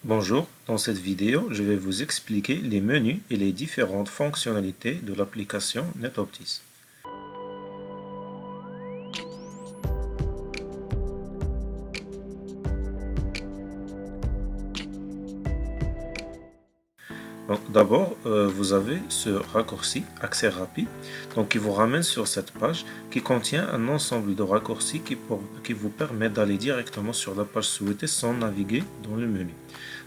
Bonjour, dans cette vidéo, je vais vous expliquer les menus et les différentes fonctionnalités de l'application NetOptis. D'abord, vous avez ce raccourci accès rapide qui vous ramène sur cette page qui contient un ensemble de raccourcis qui vous permet d'aller directement sur la page souhaitée sans naviguer dans le menu.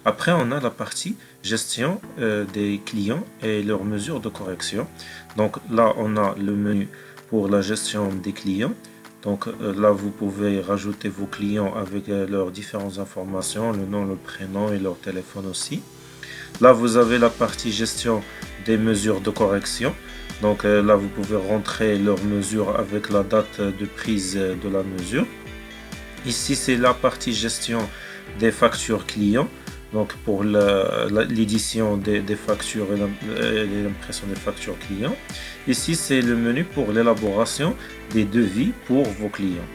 Après, on a la partie gestion des clients et leurs mesures de correction. Donc là, on a le menu pour la gestion des clients. Donc là, vous pouvez rajouter vos clients avec leurs différentes informations, le nom, le prénom et leur téléphone aussi. Là, vous avez la partie gestion des mesures de correction. Donc là, vous pouvez rentrer leurs mesures avec la date de prise de la mesure. Ici, c'est la partie gestion des factures clients. Donc pour l'édition des factures et l'impression des factures clients. Ici, c'est le menu pour l'élaboration des devis pour vos clients.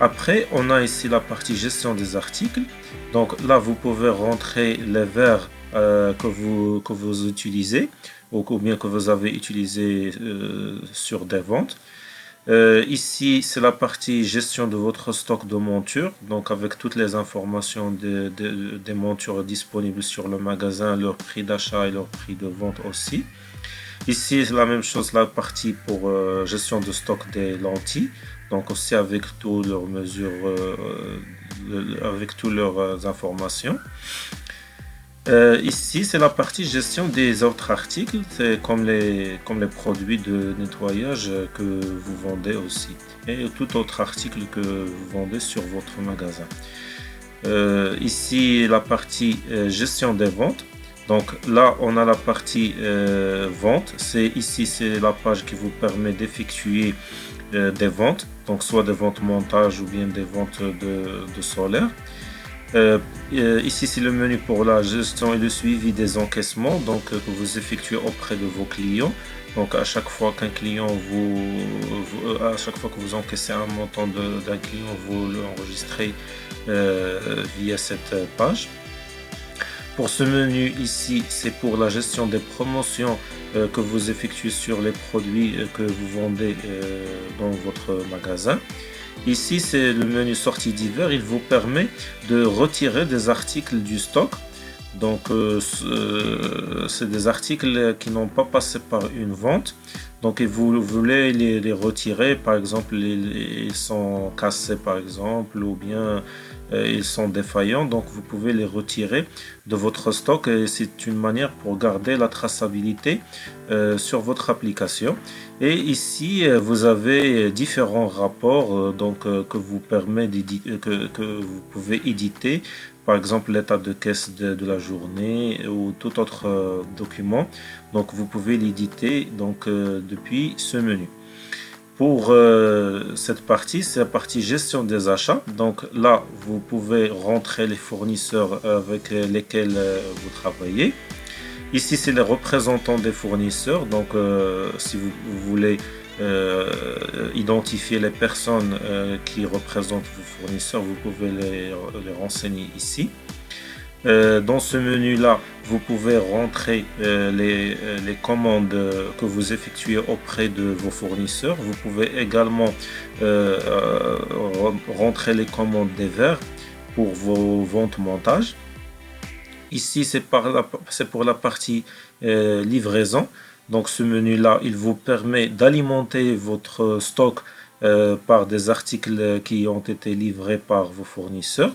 Après, on a ici la partie gestion des articles. Donc là, vous pouvez rentrer les vers que vous utilisez ou bien que vous avez utilisé sur des ventes. Ici, c'est la partie gestion de votre stock de montures, donc avec toutes les informations des montures disponibles sur le magasin, leur prix d'achat et leur prix de vente aussi. Ici, c'est la même chose, la partie pour gestion de stock des lentilles, donc aussi avec toutes leurs mesures, avec toutes leurs informations. Ici, c'est la partie gestion des autres articles, c'est comme les produits de nettoyage que vous vendez aussi, et tout autre article que vous vendez sur votre magasin. Ici, la partie gestion des ventes. Donc là, on a la partie vente. Ici, c'est la page qui vous permet d'effectuer des ventes, donc soit des ventes montage ou bien des ventes de solaire. Ici, c'est le menu pour la gestion et le suivi des encaissements que vous effectuez auprès de vos clients. Donc, à chaque fois qu'un client à chaque fois que vous encaissez un montant d'un client, vous l'enregistrez via cette page. Pour ce menu ici, c'est pour la gestion des promotions que vous effectuez sur les produits que vous vendez dans votre magasin. Ici, c'est le menu sortie d'hiver. Il vous permet de retirer des articles du stock. Donc, c'est des articles qui n'ont pas passé par une vente. Donc, et vous voulez les retirer. Par exemple, ils sont cassés, par exemple, ou bien ils sont défaillants. Donc, vous pouvez les retirer de votre stock. Et c'est une manière pour garder la traçabilité sur votre application. Et ici, vous avez différents rapports que vous que vous pouvez éditer. Par exemple, l'état de caisse de la journée ou tout autre document. Donc, vous pouvez l'éditer depuis ce menu. Pour cette partie, c'est la partie gestion des achats. Donc là, vous pouvez rentrer les fournisseurs avec lesquels vous travaillez. Ici, c'est les représentants des fournisseurs. Donc, si vous voulez identifier les personnes qui représentent vos fournisseurs, vous pouvez les renseigner ici. Dans ce menu-là, vous pouvez rentrer les commandes que vous effectuez auprès de vos fournisseurs. Vous pouvez également rentrer les commandes des verres pour vos ventes montage. Ici, c'est pour la partie livraison. Donc, ce menu-là, il vous permet d'alimenter votre stock par des articles qui ont été livrés par vos fournisseurs.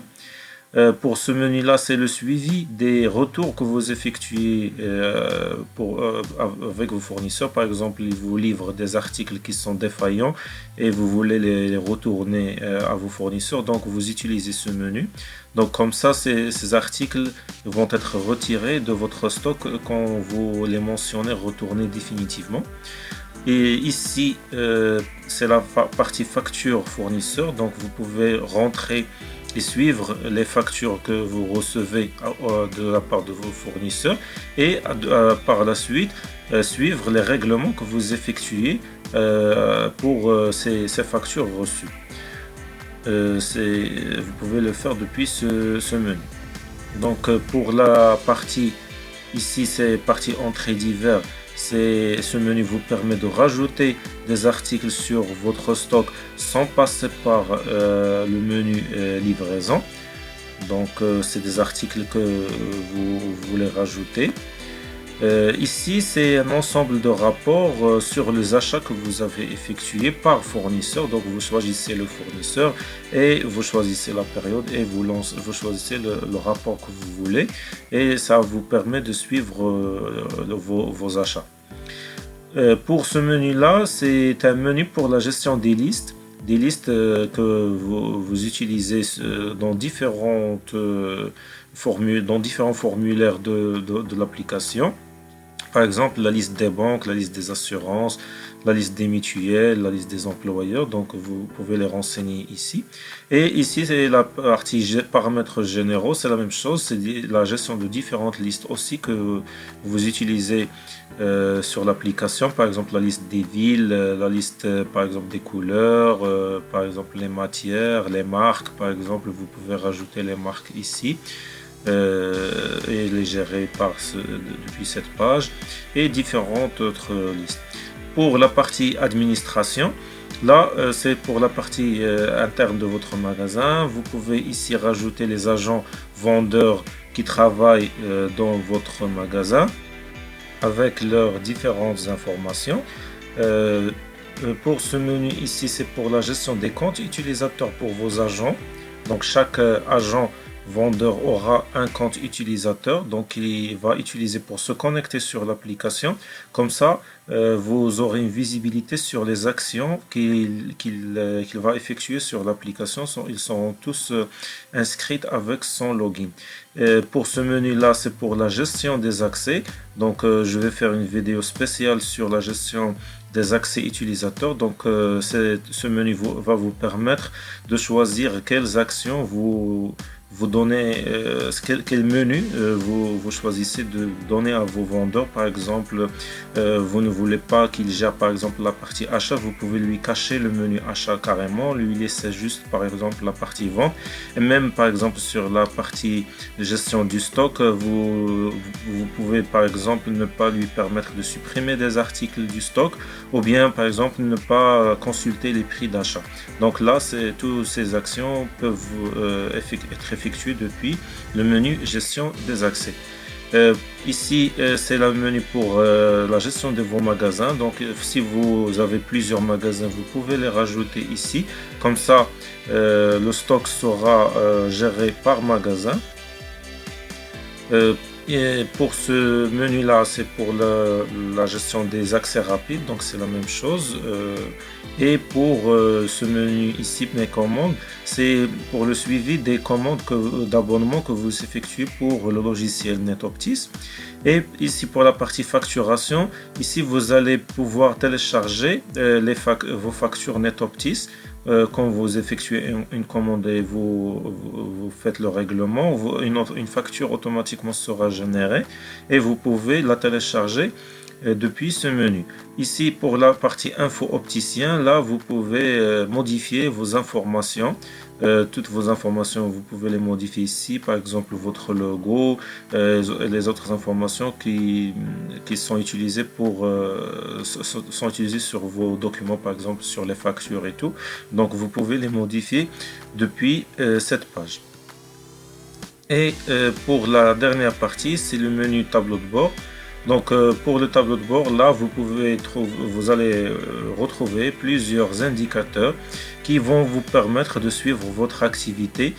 Pour ce menu-là, c'est le suivi des retours que vous effectuez avec vos fournisseurs. Par exemple, ils vous livrent des articles qui sont défaillants et vous voulez les retourner à vos fournisseurs. Donc, vous utilisez ce menu. Donc, comme ça, ces articles vont être retirés de votre stock quand vous les mentionnez, retournés définitivement. Et ici, c'est la partie facture fournisseur. Donc, vous pouvez rentrer et suivre les factures que vous recevez de la part de vos fournisseurs et par la suite suivre les règlements que vous effectuez pour ces factures reçues. Vous pouvez le faire depuis ce menu. Donc pour la partie ici, c'est partie entrée divers. Ce menu vous permet de rajouter des articles sur votre stock sans passer par le menu livraison. Donc c'est des articles que vous voulez rajouter. Ici, c'est un ensemble de rapports sur les achats que vous avez effectués par fournisseur. Donc, vous choisissez le fournisseur et vous choisissez la période et vous choisissez le rapport que vous voulez. Et ça vous permet de suivre vos achats. Pour ce menu-là, c'est un menu pour la gestion des listes. Des listes que vous utilisez dans dans différents formulaires de l'application. Par exemple, la liste des banques, la liste des assurances, la liste des mutuelles, la liste des employeurs. Donc, vous pouvez les renseigner ici. Et ici, c'est la partie paramètres généraux. C'est la même chose. C'est la gestion de différentes listes aussi que vous utilisez sur l'application. Par exemple, la liste des villes, la liste, par exemple, des couleurs, par exemple, les matières, les marques. Par exemple, vous pouvez rajouter les marques ici. Et les gérer depuis cette page et différentes autres listes. Pour la partie administration, là c'est pour la partie interne de votre magasin. Vous pouvez ici rajouter les agents vendeurs qui travaillent dans votre magasin avec leurs différentes informations. Pour ce menu ici, c'est pour la gestion des comptes utilisateurs pour vos agents. Donc chaque agent vendeur aura un compte utilisateur, donc il va utiliser pour se connecter sur l'application. Comme ça, vous aurez une visibilité sur les actions qu'il va effectuer sur l'application. Ils seront tous inscrits avec son login. Pour ce menu-là, c'est pour la gestion des accès. Donc, je vais faire une vidéo spéciale sur la gestion des accès utilisateurs. Donc, ce menu va vous permettre de choisir quelles actions vous donnez, quel menu vous choisissez de donner à vos vendeurs. Par exemple, vous ne voulez pas qu'il gère par exemple la partie achat, vous pouvez lui cacher le menu achat carrément, lui laisser juste par exemple la partie vente. Et même par exemple sur la partie gestion du stock, vous pouvez par exemple ne pas lui permettre de supprimer des articles du stock, ou bien par exemple ne pas consulter les prix d'achat. Donc là, toutes ces actions peuvent être effectuées depuis le menu gestion des accès. Ici, c'est le menu pour la gestion de vos magasins. Donc, si vous avez plusieurs magasins, vous pouvez les rajouter ici. Comme ça, le stock sera géré par magasin. Et pour ce menu-là, c'est pour la gestion des accès rapides, donc c'est la même chose. Et pour ce menu ici, mes commandes, c'est pour le suivi des commandes d'abonnement que vous effectuez pour le logiciel NetOptis. Et ici pour la partie facturation, ici vous allez pouvoir télécharger vos factures NetOptis. Quand vous effectuez une commande et vous faites le règlement, une facture automatiquement sera générée et vous pouvez la télécharger depuis ce menu. Ici pour la partie info opticien, là vous pouvez modifier vos informations. Toutes vos informations, vous pouvez les modifier ici, par exemple votre logo, les autres informations qui sont utilisées sont utilisées sur vos documents, par exemple sur les factures et tout. Donc vous pouvez les modifier depuis cette page. Et pour la dernière partie, c'est le menu tableau de bord. Donc pour le tableau de bord, là vous allez retrouver plusieurs indicateurs qui vont vous permettre de suivre votre activité.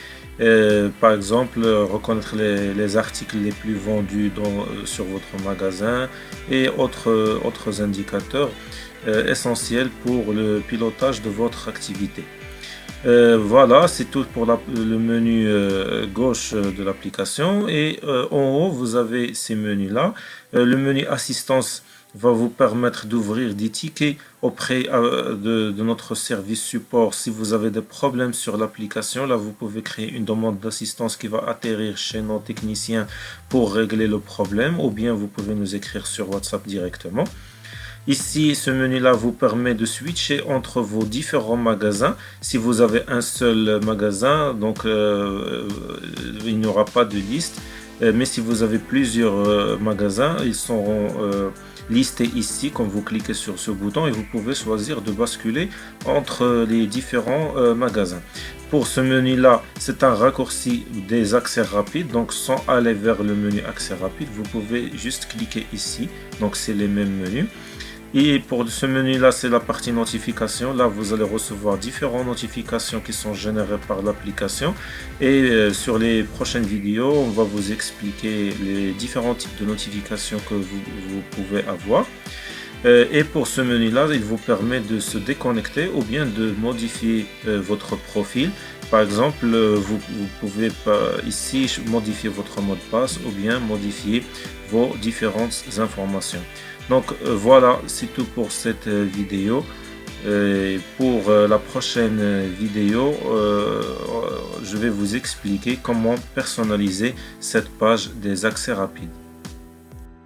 Par exemple, reconnaître les articles les plus vendus sur votre magasin et autres indicateurs essentiels pour le pilotage de votre activité. Voilà, c'est tout pour le menu gauche de l'application. Et en haut, vous avez ces menus-là. Le menu assistance va vous permettre d'ouvrir des tickets auprès de notre service support. Si vous avez des problèmes sur l'application, là vous pouvez créer une demande d'assistance qui va atterrir chez nos techniciens pour régler le problème, ou bien vous pouvez nous écrire sur WhatsApp directement. Ici, ce menu-là vous permet de switcher entre vos différents magasins. Si vous avez un seul magasin, donc il n'y aura pas de liste. Mais si vous avez plusieurs magasins, ils seront listés ici. Quand vous cliquez sur ce bouton, et vous pouvez choisir de basculer entre les différents magasins. Pour ce menu-là, c'est un raccourci des accès rapides. Donc, sans aller vers le menu accès rapide, vous pouvez juste cliquer ici. Donc, c'est les mêmes menus. Et pour ce menu-là, c'est la partie notification. Là, vous allez recevoir différentes notifications qui sont générées par l'application. Et sur les prochaines vidéos, on va vous expliquer les différents types de notifications que vous pouvez avoir. Et pour ce menu-là, il vous permet de se déconnecter ou bien de modifier votre profil. Par exemple, vous pouvez ici modifier votre mot de passe ou bien modifier vos différentes informations. Donc voilà, c'est tout pour cette vidéo. Pour la prochaine vidéo, je vais vous expliquer comment personnaliser cette page des accès rapides.